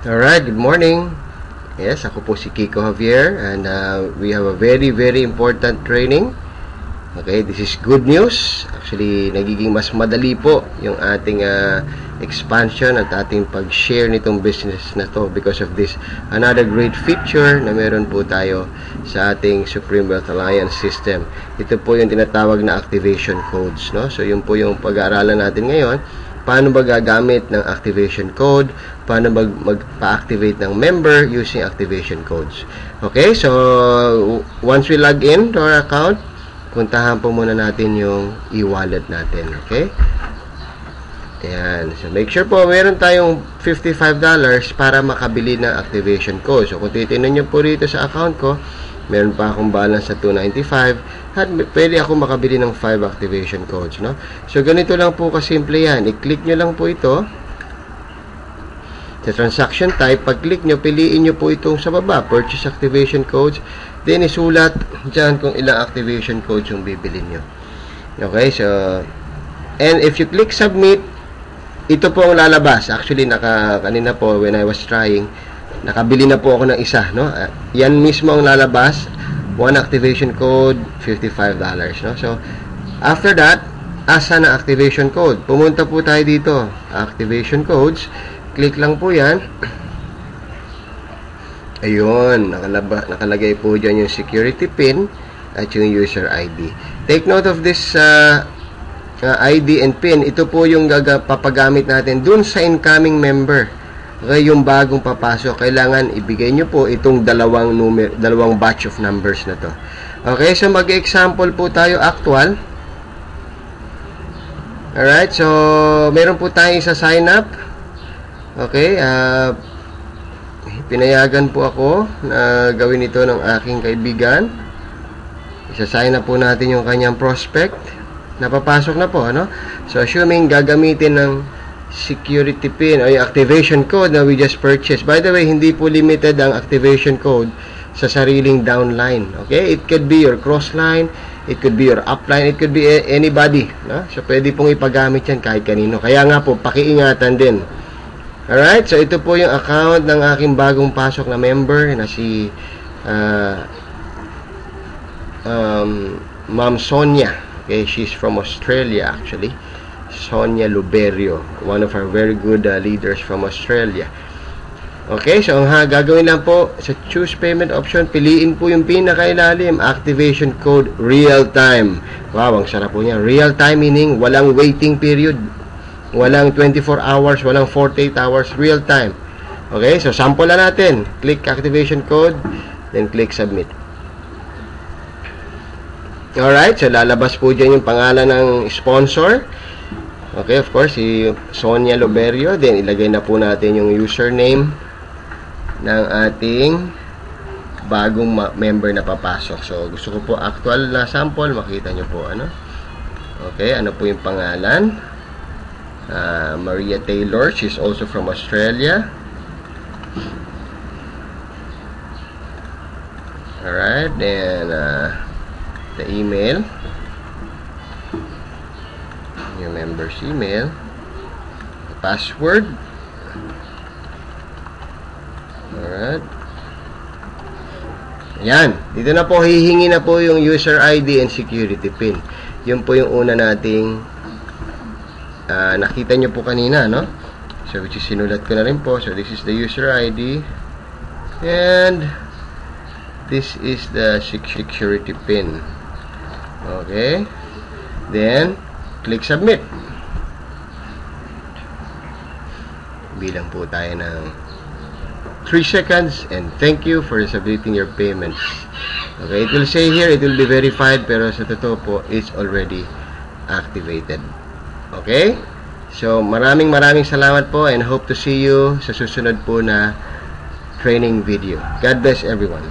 Alright, good morning. Yes, ako po si Kiko Javier and we have a very important training. Okay, this is good news. Actually, nagiging mas madali po yung ating expansion at ating pag-share nitong business na to because of this another great feature na meron po tayo sa ating Supreme Wealth Alliance system. Ito po yung tinatawag na activation codes, no? So, yun po yung pag-aaralan natin ngayon. Paano ba gagamit ng activation code? Paano magpa-activate ng member using activation codes? Okay, so once we log in to our account, puntahan po muna natin yung e-wallet natin. Okay? Ayan. So make sure po meron tayong $55 para makabili ng activation code. So kung titignan nyo po rito sa account ko, meron pa akong balance sa $295 at pwede ako makabili ng 5 activation codes, no? So ganito lang po kasimple yan. I-click nyo lang po ito sa transaction type. Pag-click nyo, piliin nyo po itong sa baba, purchase activation codes, then isulat dyan kung ilang activation codes yung bibili nyo. Okay, so and if you click submit, ito po ang lalabas. Actually, kanina po when I was trying, nakabili na po ako ng isa, no? Yan mismo ang lalabas. One activation code, $55, no? So, after that, asa na activation code? Pumunta po tayo dito. Activation codes. Click lang po yan. Ayun, nakalagay po dyan yung security pin at yung user ID. Take note of this ID and pin. Ito po yung papagamit natin dun sa incoming member. Okay, yung bagong papasok, kailangan ibigay nyo po itong dalawang batch of numbers na to. Okay, so mag-example po tayo actual. Alright, so meron po tayong isa sign up. Okay, pinayagan po ako na gawin ito ng aking kaibigan. Isa-sign up po natin yung kanyang prospect. Napapasok na po, ano? So assuming gagamitin ng security pin o yung activation code na we just purchased. By the way, hindi po limited ang activation code sa sariling downline. Okay? It could be your crossline, it could be your upline, it could be anybody. No? So, pwede pong ipagamit yan kahit kanino. Kaya nga po, pakiingatan din. Alright? So, ito po yung account ng aking bagong pasok na member na si Ma'am Sonia. Okay? She's from Australia actually. Sonia Luberio, one of our very good leaders from Australia. Okay, so ang gagawin lang po sa choose payment option, piliin po yung pinakailalim, activation code real time. Wow, ang sarap po niya. Real time meaning walang waiting period, walang 24 hours, walang 48 hours, real time. Okay, so sample na natin. Click activation code, then click submit. Alright, so lalabas po dyan yung pangalan ng sponsor. Okay, of course, si Sonia Luberio. Then, ilagay na po natin yung username ng ating bagong member na papasok. So, gusto ko po actual na sample. Makita nyo po, ano? Okay, ano po yung pangalan? Maria Taylor. She's also from Australia. Alright, then, the email. Yung member's email, password. Alright. Yan. Dito na po, hihingi na po yung user ID and security pin. Yun po yung una nating nakita nyo po kanina, no? So, which is sinulat ko na rin po. So, this is the user ID and this is the security pin. Okay. Then, click submit. Bilang po tayo ng 3 seconds and thank you for submitting your payments. Okay, it will say here, it will be verified, pero sa totoo po, it's already activated. Okay? So, maraming salamat po and hope to see you sa susunod po na training video. God bless everyone.